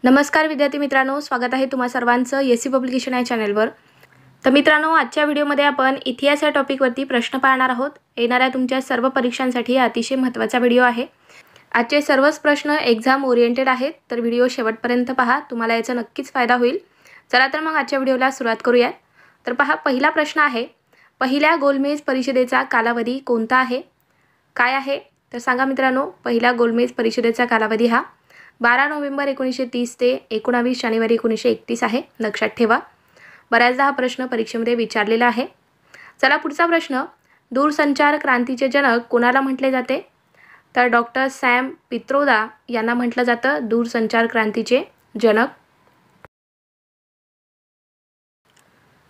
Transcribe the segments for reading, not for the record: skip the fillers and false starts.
नमस्कार विद्यार्थी मित्रांनो, स्वागत आहे तुम्हा सर्वांचं एसी पब्लिकेशन या चॅनलवर। तर मित्रांनो, आजच्या व्हिडिओमध्ये आपण इतिहास या टॉपिकवरती प्रश्न पाहणार आहोत। येणाऱ्या तुमच्या सर्व परीक्षांसाठी अतिशय महत्त्वाचा व्हिडिओ आहे। आजचे सर्वच प्रश्न एक्झाम ओरिएंटेड आहेत, तर व्हिडिओ शेवटपर्यंत पहा, तुम्हाला याचा नक्कीच फायदा होईल। चला तर मग आजच्या व्हिडिओला सुरुवात करूया। तर पहा, पहिला प्रश्न आहे, पहिल्या गोलमेज परिषदेचा कालावधी कोणता आहे? काय आहे? तर सांगा मित्रांनो, पहिल्या गोलमेज परिषदेचा कालावधी हा 12 नोव्हेंबर 1930 ते 19 जानेवारी 1931 आहे। लक्षात ठेवा, बऱ्याचदा हा प्रश्न परीक्षेमध्ये विचारलेला आहे। चला पुढचा प्रश्न, दूरसंचार क्रांतीचे जनक कोणाला म्हटले जाते? तर डॉक्टर सॅम पित्रोदा यांना म्हटलं जातं दूरसंचार क्रांतीचे जनक।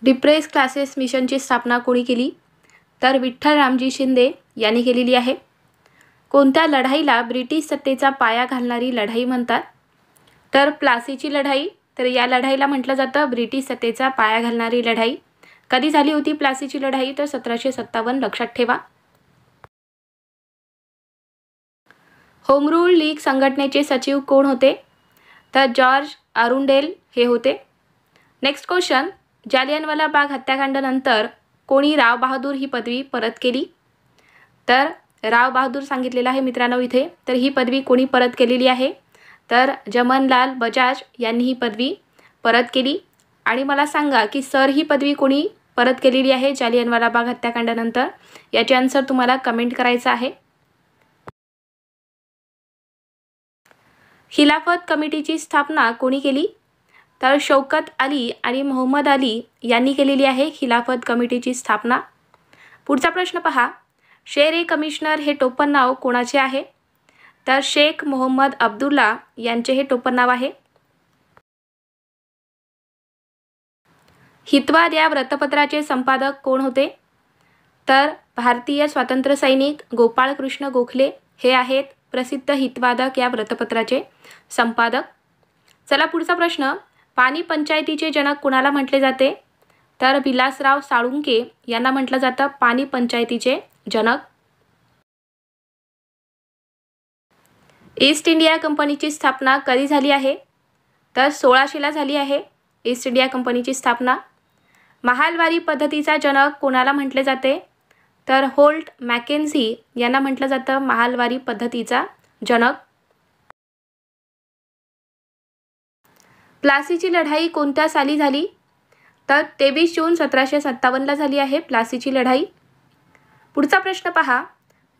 डिप्रेस क्लासेस मिशनची स्थापना कोणी केली? तर विठ्ठल रामजी शिंदे यांनी केलेली आहे। कोणत्या लढाईला ब्रिटिश सत्तेचा पाया घालणारी लढाई म्हणतात? तर प्लासीची लढाई। तर या लढाईला म्हटलं जातं ब्रिटिश सत्तेचा पाया घालणारी लढाई। कधी झाली होती प्लासीची लढाई? तर 1757। लक्षात ठेवा। होम रूल लीग संघटनेचे सचिव कोण होते? तर जॉर्ज अरुंडेल हे होते। नेक्स्ट क्वेश्चन, जालियनवाला बाग हत्याकांडानंतर कोणी राव बहादूर ही पदवी परत केली? तर राव बहादूर सांगितलेलं आहे मित्रांनो इथे। तर ही पदवी कोणी परत केलेली आहे? तर जमनलाल बजाज यांनी ही पदवी परत केली। आणि मला सांगा की सर ही पदवी कोणी परत केलेली आहे जालियनवाला बाग हत्याकांडानंतर? याचे आन्सर तुम्हाला कमेंट करायचं आहे। खिलाफत कमिटीची स्थापना कोणी केली? तर शौकत अली आणि मोहम्मद अली यांनी केलेली आहे खिलाफत कमिटीची स्थापना। पुढचा प्रश्न पहा, शेर ए कमिशनर हे टोपण नाव कोणाचे आहे? तर शेख मोहम्मद अब्दुल्ला यांचे हे टोपण नाव आहे। हितवाद या वृत्तपत्राचे संपादक कोण होते? तर भारतीय स्वातंत्र्य सैनिक गोपाळकृष्ण गोखले हे आहेत प्रसिद्ध हितवादक या वृत्तपत्राचे संपादक। चला पुढचा प्रश्न, पाणी पंचायतीचे जनक कोणाला म्हटले जाते? तर विलासराव साळुंके यांना म्हटलं जातं पाणी पंचायतीचे जनक। ईस्ट इंडिया कंपनीची स्थापना कधी झाली आहे? तर 1600ला झाली आहे ईस्ट इंडिया कंपनीची स्थापना। महालवारी पद्धतीचा जनक कोणाला म्हटले जाते? तर होल्ट मॅकेन्झी यांना म्हटलं जातं महालवारी पद्धतीचा जनक। प्लासीची लढाई कोणत्या साली झाली? तर 23 जून 1757ला झाली आहे प्लासीची लढाई। पुढचा प्रश्न पहा,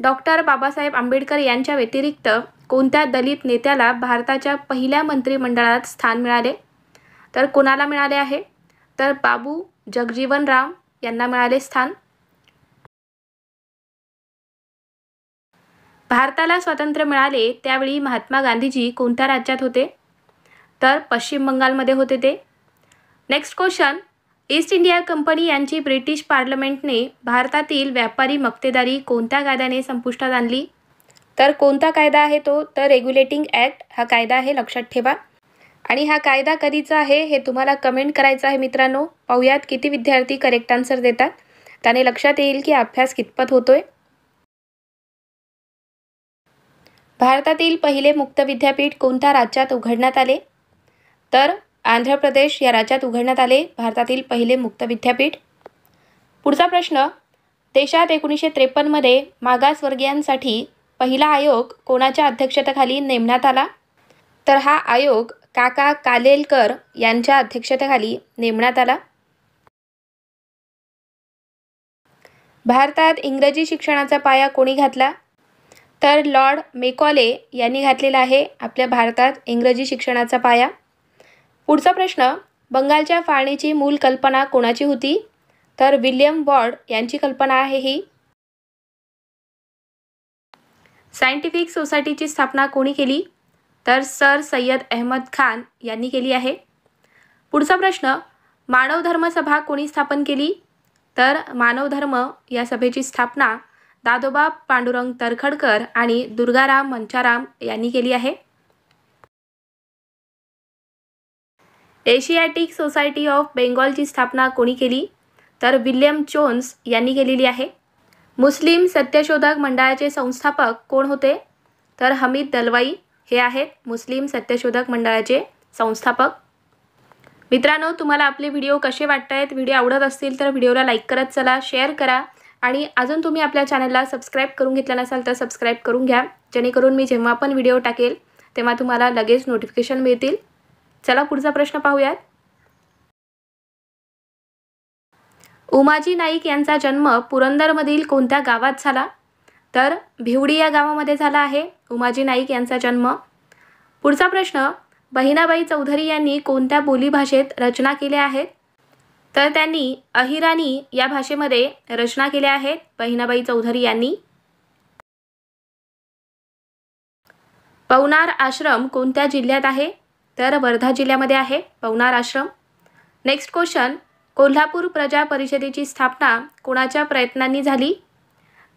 डॉक्टर बाबासाहेब आंबेडकर यांच्या व्यतिरिक्त कोणत्या दलित नेत्याला भारताच्या पहिल्या मंत्रिमंडळात स्थान मिळाले? तर कोणाला मिळाले आहे? तर बाबू जगजीवन राम यांना मिळाले स्थान। भारताला स्वातंत्र्य मिळाले त्यावेळी महात्मा गांधीजी कोणत्या राज्यात होते? तर पश्चिम बंगालमध्ये होते ते। Next question, east India company यांची ब्रिटिश पार्लमेंटने भारतातील व्यापारी मक्तेदारी कोणत्या कायद्याने संपुष्टात आणली? तर कोणता कायदा आहे तो? तर रेग्युलेटिंग ॲक्ट हा कायदा आहे, लक्षात ठेवा। आणि हा कायदा कधीचा आहे हे तुम्हाला कमेंट करायचं आहे मित्रांनो। पाहूयात किती विद्यार्थी करेक्ट आन्सर देतात, त्याने लक्षात येईल की अभ्यास कितपत होतोय। भारतातील पहिले मुक्त विद्यापीठ कोणत्या राज्यात उघडण्यात आले? तर आंध्र प्रदेश या राज्यात उघडण्यात आले भारतातील पहिले मुक्त विद्यापीठ। पुढचा प्रश्न, देशात 1953 मध्ये मागासवर्गीयांसाठी पहिला आयोग कोणाच्या अध्यक्षतेखाली नेमण्यात आला? तर हा आयोग काका कालेलकर यांच्या अध्यक्षतेखाली नेमण्यात आला। भारतात इंग्रजी शिक्षणाचा पाया कोणी घातला? तर लॉर्ड मेकॉले यांनी घातलेला आहे आपल्या भारतात इंग्रजी शिक्षणाचा पाया। पुढचा प्रश्न, बंगालच्या फाळणीची मूल कल्पना कोणाची होती? तर विल्यम वॉर्ड यांची कल्पना आहे ही। सायंटिफिक सोसायटीची स्थापना कोणी केली? तर सर सय्यद अहमद खान यांनी केली आहे। पुढचा प्रश्न, मानव धर्म सभा कोणी स्थापन केली? तर मानव धर्म या सभेची स्थापना दादोबा पांडुरंग तरखडकर आणि दुर्गाराम मंचाराम यांनी केली आहे। एशियाटिक सोसायटी ऑफ बेंगॉलची स्थापना कोणी केली? तर विल्यम जोन्स यांनी केलेली आहे। मुस्लिम सत्यशोधक मंडळाचे संस्थापक कोण होते? तर हमीद दलवाई हे आहेत मुस्लिम सत्यशोधक मंडळाचे संस्थापक। मित्रांनो, तुम्हाला आपले व्हिडिओ कसे वाटतायत? व्हिडिओ आवडत असतील तर व्हिडिओला लाईक करत चला, शेअर करा आणि अजून तुम्ही आपल्या चॅनलला सबस्क्राईब करून घेतलं नसाल तर सबस्क्राईब करून घ्या, जेणेकरून मी जेव्हा पण व्हिडिओ टाकेल तेव्हा तुम्हाला लगेच नोटिफिकेशन मिळतील। चला पुढचा प्रश्न पाहूयात। उमाजी नाईक यांचा जन्म पुरंदरमधील कोणत्या गावात झाला? तर भिवडी या गावामध्ये झाला आहे उमाजी नाईक यांचा जन्म। पुढचा प्रश्न, बहिणाबाई चौधरी यांनी कोणत्या बोलीभाषेत रचना केल्या आहेत? तर त्यांनी अहिराणी या भाषेमध्ये रचना केल्या आहेत बहिणाबाई चौधरी यांनी। पवनार आश्रम कोणत्या जिल्ह्यात आहे? तर वर्धा जिल्ह्यामध्ये आहे पवनार आश्रम। नेक्स्ट क्वेश्चन, कोल्हापूर प्रजा परिषदेची स्थापना कोणाच्या प्रयत्नांनी झाली?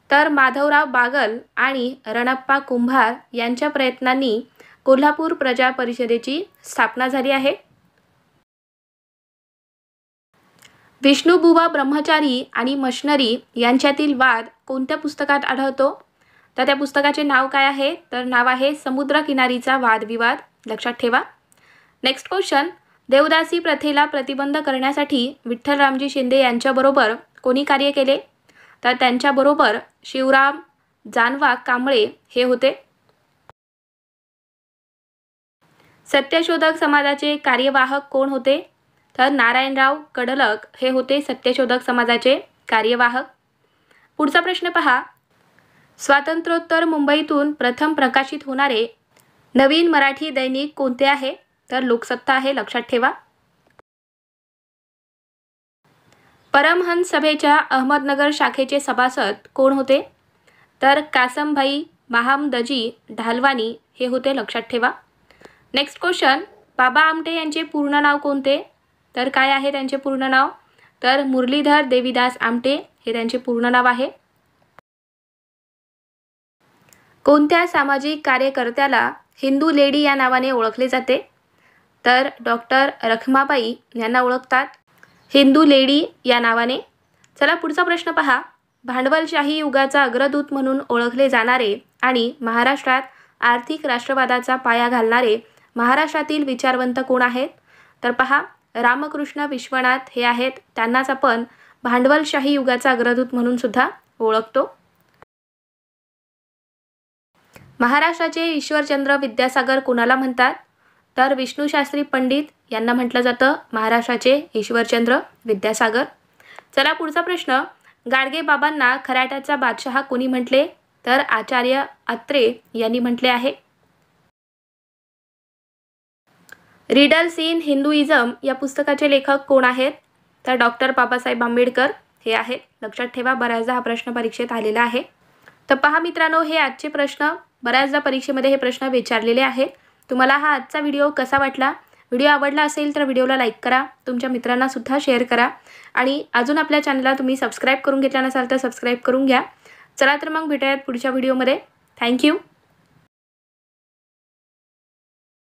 तर माधवराव बागल आणि रणप्पा कुंभार यांच्या प्रयत्नांनी कोल्हापूर प्रजा परिषदेची स्थापना झाली आहे। विष्णुबुवा ब्रह्मचारी आणि मशनरी यांच्यातील वाद कोणत्या पुस्तकात आढळतो? तर त्या पुस्तकाचे नाव काय आहे? तर नाव आहे समुद्रकिनारीचा वादविवाद, लक्षात ठेवा। नेक्स्ट क्वेश्चन, देवदासी प्रथेला प्रतिबंध करण्यासाठी विठ्ठलरामजी शिंदे यांच्याबरोबर कोणी कार्य केले? तर त्यांच्याबरोबर शिवराम जानवा कांबळे हे होते। सत्यशोधक समाजाचे कार्यवाहक कोण होते? तर नारायणराव कडलक हे होते सत्यशोधक समाजाचे कार्यवाहक। पुढचा प्रश्न पहा, स्वातंत्र्योत्तर मुंबईतून प्रथम प्रकाशित होणारे नवीन मराठी दैनिक कोणते आहे? तर लोकसत्ता आहे, लक्षात ठेवा। परमहंस सभेच्या अहमदनगर शाखेचे सभासद कोण होते? तर कासमभाई महामदजी ढालवानी हे होते, लक्षात ठेवा। नेक्स्ट क्वेश्चन, बाबा आमटे यांचे पूर्ण नाव कोणते? तर काय आहे त्यांचे पूर्ण नाव? तर मुरलीधर देवीदास आमटे हे त्यांचे पूर्ण नाव आहे। कोणत्या सामाजिक कार्यकर्त्याला हिंदू लेडी या नावाने ओळखले जाते? तर डॉक्टर रखमाबाई यांना ओळखतात हिंदू लेडी या नावाने। चला पुढचा प्रश्न पहा, भांडवलशाही युगाचा अग्रदूत म्हणून ओळखले जाणारे आणि महाराष्ट्रात आर्थिक राष्ट्रवादाचा पाया घालणारे महाराष्ट्रातील विचारवंत कोण आहेत? तर पहा, रामकृष्ण विश्वनाथ हे आहेत, त्यांनाच आपण भांडवलशाही युगाचा अग्रदूत म्हणून सुद्धा ओळखतो। महाराष्ट्राचे ईश्वरचंद्र विद्यासागर कोणाला म्हणतात? तर विष्णुशास्त्री पंडित यांना म्हटलं जातं महाराष्ट्राचे ईश्वरचंद्र विद्यासागर। चला पुढचा प्रश्न, गाडगे बाबांना खराट्याचा बादशहा कोणी म्हटले? तर आचार्य अत्रे यांनी म्हटले आहे। रिडल्स इन हिंदुइझम या पुस्तकाचे लेखक कोण आहेत? तर डॉक्टर बाबासाहेब आंबेडकर हे आहेत, लक्षात ठेवा। बऱ्याचदा हा प्रश्न परीक्षेत आलेला आहे। तर पहा मित्रांनो, हे आजचे प्रश्न बऱ्याचदा परीक्षेमध्ये हे प्रश्न विचारलेले आहेत। तुम्हाला हा आजचा व्हिडिओ कसा वाटला? व्हिडिओ आवडला असेल तर व्हिडिओला लाईक करा, तुमच्या मित्रांना सुद्धा शेअर करा आणि अजून आपल्या चॅनलला तुम्ही सबस्क्राईब करून घेतला नसाल तर सबस्क्राईब करून घ्या। चला तर मग भेटूयात पुढच्या व्हिडिओमध्ये। थँक्यू।